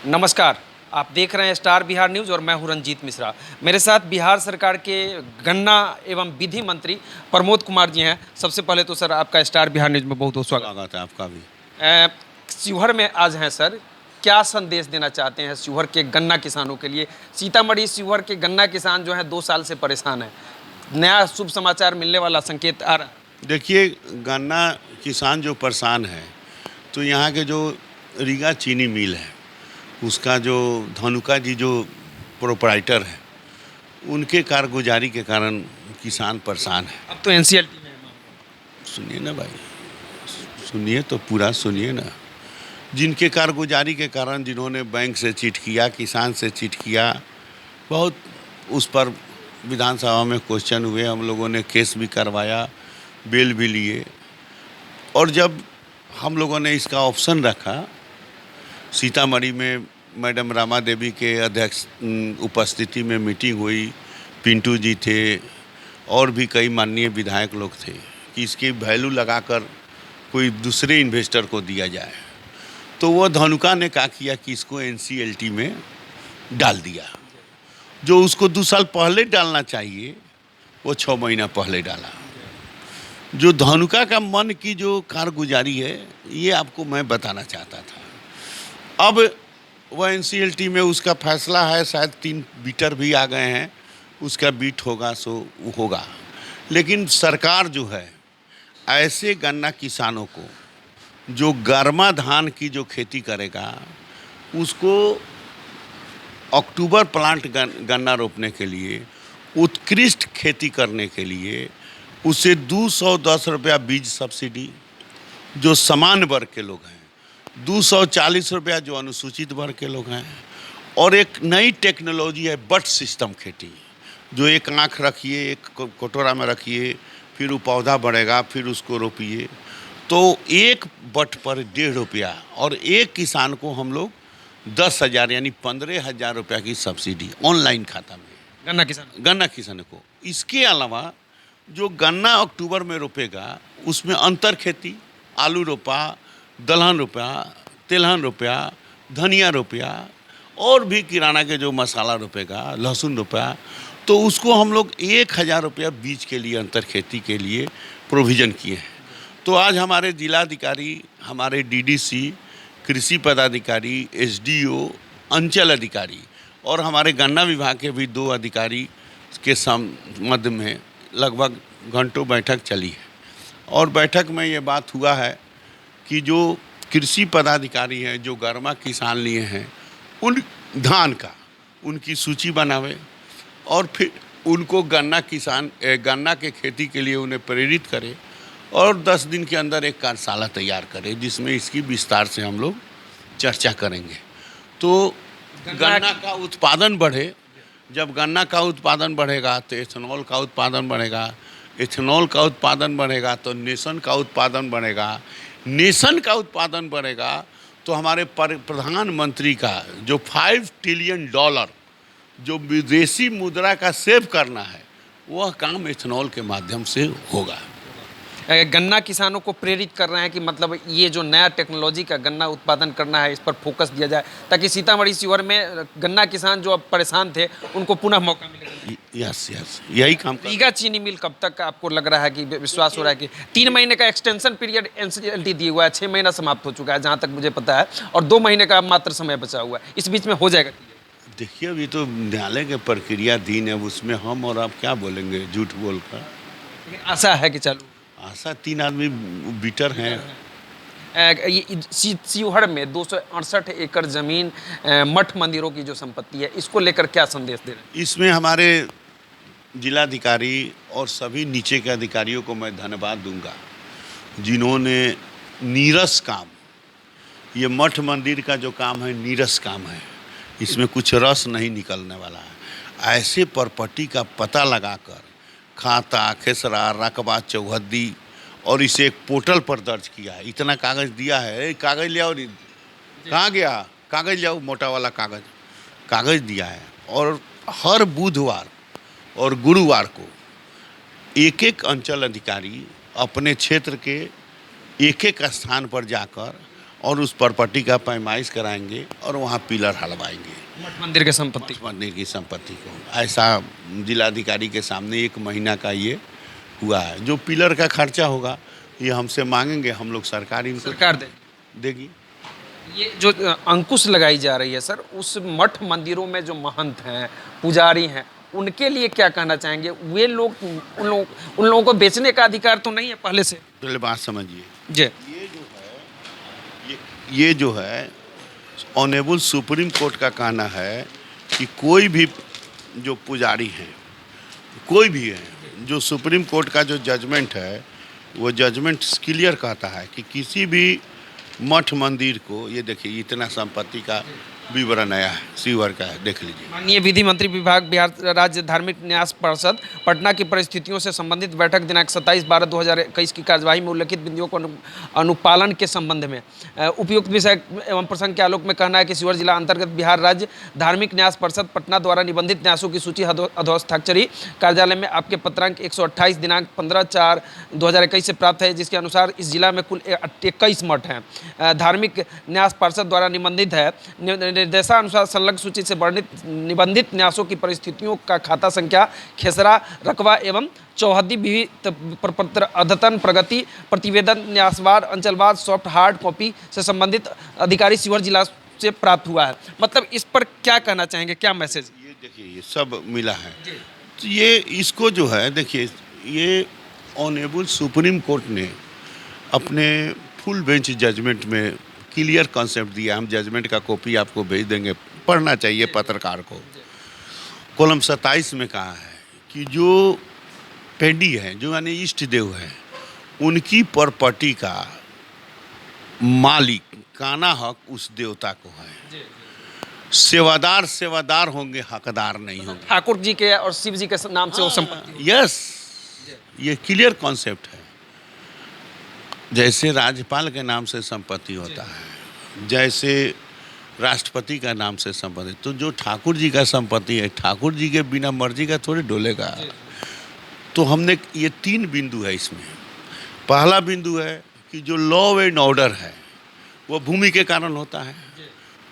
नमस्कार। आप देख रहे हैं स्टार बिहार न्यूज़ और मैं हूं रंजीत मिश्रा। मेरे साथ बिहार सरकार के गन्ना एवं विधि मंत्री प्रमोद कुमार जी हैं। सबसे पहले तो सर आपका स्टार बिहार न्यूज़ में बहुत बहुत स्वागत। स्वागत है आपका भी। अ, शिवहर में आज हैं सर, क्या संदेश देना चाहते हैं शिवहर के गन्ना किसानों के लिए? सीतामढ़ी शिवहर के गन्ना किसान जो हैं 2 साल से परेशान हैं। नया शुभ समाचार मिलने वाला संकेत आ रहा है। देखिए, गन्ना किसान जो परेशान है, तो यहाँ के जो रीगा चीनी मिल है, उसका जो धनुका जी जो प्रोपराइटर है, उनके कारगुजारी के कारण किसान परेशान है। अब तो एनसीएलटी में है मामला। सुनिए ना भाई, सुनिए तो पूरा सुनिए ना। जिनके कारगुजारी के कारण जिन्होंने बैंक से चीट किया, किसान से चीट किया, बहुत उस पर विधानसभा में क्वेश्चन हुए, हम लोगों ने केस भी करवाया, बेल भी लिए। और जब हम लोगों ने इसका ऑप्शन रखा, सीतामढ़ी में मैडम रामा देवी के अध्यक्ष उपस्थिति में मीटिंग हुई, पिंटू जी थे और भी कई माननीय विधायक लोग थे कि इसकी वैल्यू लगाकर कोई दूसरे इन्वेस्टर को दिया जाए, तो वो धनुका ने क्या किया कि इसको एनसीएलटी में डाल दिया। जो उसको 2 साल पहले डालना चाहिए, वो 6 महीना पहले डाला। जो धनुका का मन की जो कारगुजारी है, ये आपको मैं बताना चाहता था। अब वह एनसीएलटी में उसका फैसला है, शायद 3 बीटर भी आ गए हैं, उसका बीट होगा सो होगा। लेकिन सरकार जो है, ऐसे गन्ना किसानों को जो गर्मा धान की जो खेती करेगा, उसको अक्टूबर प्लांट गन्ना रोपने के लिए, उत्कृष्ट खेती करने के लिए उसे 210 रुपया बीज सब्सिडी जो सामान्य वर्ग के लोग हैं, 240 रुपया जो अनुसूचित वर्ग के लोग हैं, और एक नई टेक्नोलॉजी है बट सिस्टम खेती, जो एक आँख रखिए, एक कटोरा में रखिए, फिर वो पौधा बढ़ेगा, फिर उसको रोपिए। तो एक बट पर 1.5 रुपया, और एक किसान को हम लोग 10,000 यानी 15,000 रुपया की सब्सिडी ऑनलाइन खाता में गन्ना किसान को। इसके अलावा जो गन्ना अक्टूबर में रोपेगा, उसमें अंतर खेती, आलू रोपा, दलहन रुपया, तिलहन रुपया, धनिया रुपया, और भी किराना के जो मसाला रुपएगा, लहसुन रुपया, तो उसको हम लोग 1,000 रुपया बीज के लिए, अंतर खेती के लिए प्रोविज़न किए हैं। तो आज हमारे जिलाधिकारी, हमारे डीडीसी, कृषि पदाधिकारी, एसडीओ, अंचल अधिकारी और हमारे गन्ना विभाग के भी 2 अधिकारी के मध्य में लगभग घंटों बैठक चली है। और बैठक में ये बात हुआ है कि जो कृषि पदाधिकारी हैं, जो गर्मा किसान लिए हैं, उन धान का उनकी सूची बनावे और फिर उनको गन्ना के खेती के लिए उन्हें प्रेरित करे, और 10 दिन के अंदर एक कार्यशाला तैयार करे, जिसमें इसकी विस्तार से हम लोग चर्चा करेंगे। तो गन्ना का उत्पादन बढ़े। जब गन्ना का उत्पादन बढ़ेगा तो एथेनॉल का उत्पादन बढ़ेगा, एथेनॉल का उत्पादन बढ़ेगा तो नेशन का उत्पादन बढ़ेगा, नेशन का उत्पादन बढ़ेगा तो हमारे प्रधानमंत्री का जो $5 ट्रिलियन जो विदेशी मुद्रा का सेव करना है, वह काम एथेनॉल के माध्यम से होगा। गन्ना किसानों को प्रेरित कर रहे हैं कि मतलब ये जो नया टेक्नोलॉजी का गन्ना उत्पादन करना है, इस पर फोकस दिया जाए, ताकि सीतामढ़ी शिवहर में गन्ना किसान जो अब परेशान थे, उनको पुनः मौका मिले। यस, यही काम कर। रीगा चीनी मिल कब तक आपको लग रहा है कि विश्वास हो रहा है कि 3 महीने का एक्सटेंशन पीरियड एनसीएलटी दिया हुआ है, 6 महीना समाप्त हो चुका है जहाँ तक मुझे पता है, और 2 महीने का मात्र समय बचा हुआ है, इस बीच में हो जाएगा? देखिए, अभी तो न्यायालय के प्रक्रिया दिन है, उसमें हम और आप क्या बोलेंगे झूठ बोलकर। आशा है कि चालू? आशा 3 आदमी बीटर हैं। शिवहर में 268 एकड़ जमीन मठ मंदिरों की जो संपत्ति है, इसको लेकर क्या संदेश दे रहे हैं? इसमें हमारे जिलाधिकारी और सभी नीचे के अधिकारियों को मैं धन्यवाद दूंगा, जिन्होंने नीरस काम, ये मठ मंदिर का जो काम है नीरस काम है, इसमें कुछ रस नहीं निकलने वाला है। ऐसे प्रॉपर्टी का पता लगाकर खाता, खेसरा, रकबा, चौहद्दी, और इसे एक पोर्टल पर दर्ज किया है। इतना कागज़ दिया है, कागज़ ले आओ, कहाँ गया कागज़, ले आओ, मोटा वाला कागज़ दिया है। और हर बुधवार और गुरुवार को एक एक अंचल अधिकारी अपने क्षेत्र के एक एक स्थान पर जाकर और उस प्रॉपर्टी का पैमाइश कराएंगे और वहाँ पिलर हलवाएंगे मठ मंदिर के संपत्ति। मंदिर की संपत्ति को। ऐसा जिलाधिकारी के सामने 1 महीना का ये हुआ है। जो पिलर का खर्चा होगा ये हमसे मांगेंगे, हम लोग सरकार इनको सरकार दे देगी। ये जो अंकुश लगाई जा रही है सर, उस मठ मंदिरों में जो महंत हैं, पुजारी हैं, उनके लिए क्या कहना चाहेंगे? वे लोग उन लोगों को बेचने का अधिकार तो नहीं है पहले से? पहले बात समझिए, जी ये जो है ऑनेबल सुप्रीम कोर्ट का कहना है कि कोई भी जो पुजारी हैं, कोई भी है, जो सुप्रीम कोर्ट का जो जजमेंट है वो जजमेंट क्लियर कहता है कि किसी भी मठ मंदिर को, ये देखिए इतना संपत्ति का विवरण आया है सीवर का है, देख लीजिए। माननीय विधि मंत्री विभाग बिहार राज्य धार्मिक न्यास परिषद पटना की परिस्थितियों से संबंधित बैठक दिनांक 27/12/2021 की कार्यवाही में उल्लिखित बिंदुओं को अनुपालन के संबंध में उपयुक्त विषय एवं प्रसंग के आलोक में कहना है कि शिवहर जिला अंतर्गत बिहार राज्य धार्मिक न्यास परिषद पटना द्वारा निबंधित न्यासों की सूची अधोहस्ताक्षरी कार्यालय में आपके पत्रांक 128 दिनांक 15/4/2021 से प्राप्त है, जिसके अनुसार इस जिला में कुल 21 मठ हैं। धार्मिक न्यास परिषद द्वारा निबंधित है। निर्देशानुसार संलग्न सूची से वर्णित निबंधित न्यासों की परिस्थितियों का खाता संख्या, खेसरा, रकबा एवं चौहद्दी विहित प्रपत्र अद्यतन प्रगति प्रतिवेदन न्यासवार अंचलवार सॉफ्ट हार्ड कॉपी से संबंधित अधिकारी शिवहर जिला से प्राप्त हुआ है। मतलब इस पर क्या कहना चाहेंगे, क्या मैसेज? ये देखिए ये सब मिला है, तो ये इसको जो है देखिए, ये ऑनेबल सुप्रीम कोर्ट ने अपने फुल बेंच जजमेंट में क्लियर कॉन्सेप्ट दिया। हम जजमेंट का कॉपी आपको भेज देंगे, पढ़ना चाहिए पत्रकार को। कॉलम 27 में कहा है कि जो पेंडी है, जो यानी इष्ट देव है, उनकी प्रॉपर्टी का मालिक काना हक उस देवता को है। सेवादार होंगे, हकदार नहीं होंगे। ठाकुर जी के और शिव जी के नाम से वो संपत्ति। यस, ये क्लियर कॉन्सेप्ट है। जैसे राज्यपाल के नाम से संपत्ति होता है, जैसे राष्ट्रपति का नाम से संपत्ति, तो जो ठाकुर जी का संपत्ति है, ठाकुर जी के बिना मर्जी का थोड़ी डोलेगा। तो हमने ये 3 बिंदु है इसमें। पहला बिंदु है कि जो लॉ एंड ऑर्डर है वो भूमि के कारण होता है,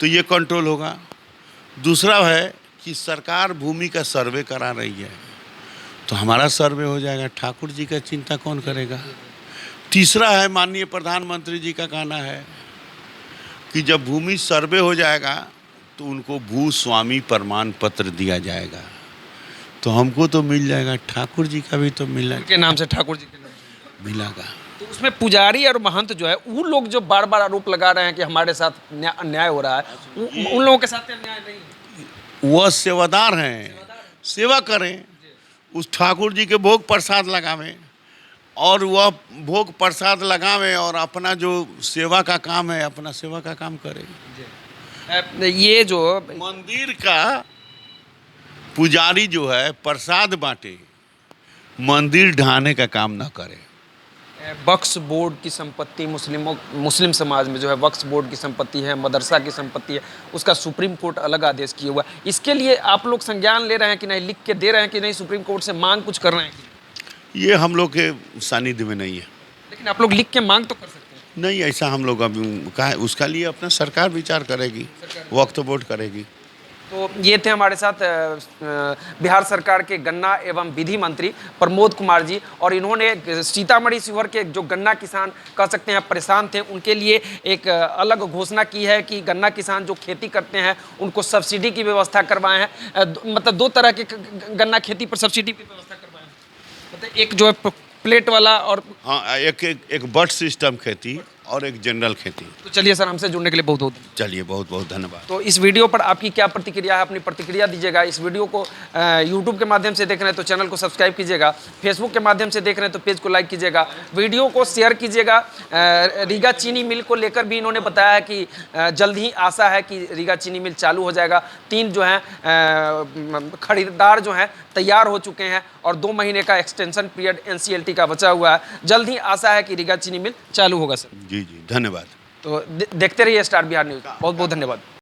तो ये कंट्रोल होगा। दूसरा है कि सरकार भूमि का सर्वे करा रही है, तो हमारा सर्वे हो जाएगा, ठाकुर जी का चिंता कौन करेगा। तीसरा है, माननीय प्रधानमंत्री जी का कहना है कि जब भूमि सर्वे हो जाएगा तो उनको भूस्वामी प्रमाण पत्र दिया जाएगा, तो हमको तो मिल जाएगा, ठाकुर जी का भी तो मिलना के नाम से, ठाकुर जी के नाम से मिलेगा। तो उसमें पुजारी और महंत जो है, वो लोग जो बार बार आरोप लगा रहे हैं कि हमारे साथ अन्याय हो रहा है, उन लोगों के साथ अन्याय नहीं है। वह सेवादार हैं, सेवा करें, उस ठाकुर जी के भोग प्रसाद लगावें, और वह भोग प्रसाद लगावें और अपना जो सेवा का काम है, अपना सेवा का काम करें। ये जो मंदिर का पुजारी जो है प्रसाद बांटे, मंदिर ढाने का काम ना करे। वक्फ बोर्ड की संपत्ति, मुस्लिम समाज में जो है वक्फ बोर्ड की संपत्ति है, मदरसा की संपत्ति है, उसका सुप्रीम कोर्ट अलग आदेश किया हुआ है। इसके लिए आप लोग संज्ञान ले रहे हैं कि नहीं, लिख के दे रहे हैं कि नहीं, सुप्रीम कोर्ट से मांग कुछ कर रहे हैं? ये हम लोग के सानिध्य में नहीं है। लेकिन आप लोग लिख के मांग तो कर सकते हैं। नहीं, ऐसा हम लोग अभी कहा, उसका लिए अपना सरकार विचार करेगी, वक्फ बोर्ड करेगी। तो ये थे हमारे साथ बिहार सरकार के गन्ना एवं विधि मंत्री प्रमोद कुमार जी, और इन्होंने सीतामढ़ी शिवहर के जो गन्ना किसान कह सकते हैं परेशान थे, उनके लिए एक अलग घोषणा की है कि गन्ना किसान जो खेती करते हैं उनको सब्सिडी की व्यवस्था करवाए हैं। मतलब 2 तरह के गन्ना खेती पर सब्सिडी की व्यवस्था करवाए हैं। मतलब एक जो है प्लेट वाला, और हाँ, एक बट सिस्टम खेती और एक जनरल खेती। तो चलिए सर, हमसे जुड़ने के लिए बहुत बहुत चलिए, बहुत बहुत धन्यवाद। तो इस वीडियो पर आपकी क्या प्रतिक्रिया है, अपनी प्रतिक्रिया दीजिएगा। इस वीडियो को यूट्यूब के माध्यम से देख रहे हैं तो चैनल को सब्सक्राइब कीजिएगा, फेसबुक के माध्यम से देख रहे हैं तो पेज को लाइक कीजिएगा, वीडियो को शेयर कीजिएगा। रीगा चीनी मिल को लेकर भी इन्होंने बताया है कि जल्द ही आशा है कि रीगा चीनी मिल चालू हो जाएगा। 3 जो हैं खरीदार जो हैं तैयार हो चुके हैं, और 2 महीने का एक्सटेंशन पीरियड NCLT का बचा हुआ है। जल्द ही आशा है कि रीगा चीनी मिल चालू होगा सर। जी, धन्यवाद। तो देखते रहिए स्टार बिहार न्यूज़। बहुत बहुत धन्यवाद।